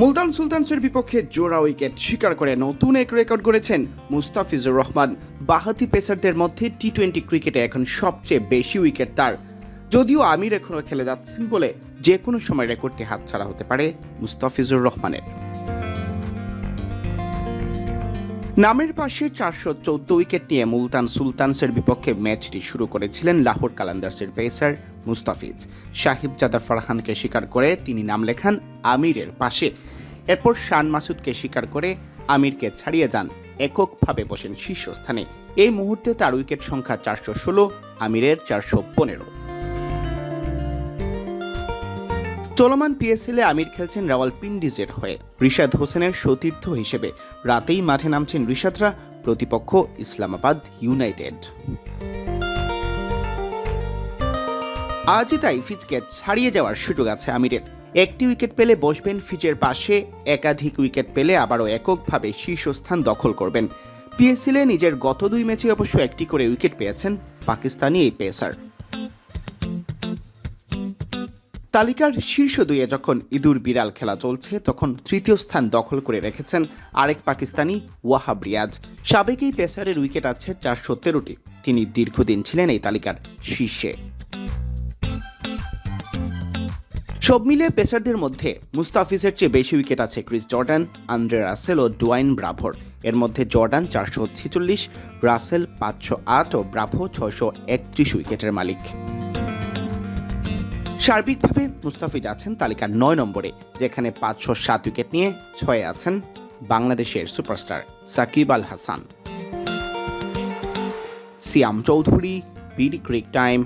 মুলতান সুলতানসের বিপক্ষে জোড়া উইকেট শিকার করে নতুন এক রেকর্ড গড়েছেন মুস্তাফিজুর রহমান। বাঁহাতি পেসারদের মধ্যে টি-20 ক্রিকেটে এখন সবচেয়ে বেশি উইকেট তার। যদিও আমির এখনও খেলে যাচ্ছেন বলে যে কোনো সময় রেকর্ডটি হাতছাড়া হতে পারে মুস্তাফিজুর রহমানের। নামের পাশে 414 উইকেট নিয়ে মুলতান সুলতানসের বিপক্ষে ম্যাচটি শুরু করেছিলেন লাহোর কালান্দার্সের পেসার মুস্তাফিজ। সাহিবজাদা ফারহানকে শিকার করে তিনি নাম লেখান আমিরের পাশে। এরপর শান মাসুদকে শিকার করে আমিরকে ছাড়িয়ে যান, এককভাবে বসেন শীর্ষস্থানে। এই মুহূর্তে তার উইকেট সংখ্যা 416, আমিরের 415। চলমান পিএসএলে আমির খেলছেন রাওয়ালপিন্ডিজের হয়ে রিশাদ হোসেনের সতীর্থ হিসেবে। রাতেই মাঠে নামছেন রিশাদরা, প্রতিপক্ষ ইসলামাবাদ ইউনাইটেড। আজই তাই ফিজকে ছাড়িয়ে যাওয়ার সুযোগ আছে আমিরের। একটি উইকেট পেলে বসবেন ফিজের পাশে, একাধিক উইকেট পেলে আবারও এককভাবে শীর্ষস্থান দখল করবেন। পিএসএলে নিজের গত 2 ম্যাচে অবশ্য একটি করে উইকেট পেয়েছেন পাকিস্তানি এই পেসার। তালিকার শীর্ষ 2-এ যখন ইঁদুর বিড়াল খেলা চলছে, তখন তৃতীয় স্থান দখল করে রেখেছেন আরেক পাকিস্তানি ওয়াহাব রিয়াজ। সাবেক এই পেসারের উইকেট আছে 413টি। তিনি দীর্ঘদিন ছিলেন এই তালিকার শীর্ষে। সব মিলে পেসারদের মধ্যে মুস্তাফিজের চেয়ে বেশি উইকেট আছে ক্রিস জর্ডান, আন্দ্রে রাসেল ও ডোয়াইন ব্রাভোর। এর মধ্যে জর্ডান 446, রাসেল 508 ও ব্রাভো 631 উইকেটের মালিক। সার্বিকভাবে মুস্তাফিজ আছেন তালিকার 9 নম্বরে, যেখানে 507 উইকেট নিয়ে 6-এ আছেন বাংলাদেশের সুপারস্টার সাকিব আল হাসান। সিয়াম চৌধুরী, বিডি ক্রিক টাইম।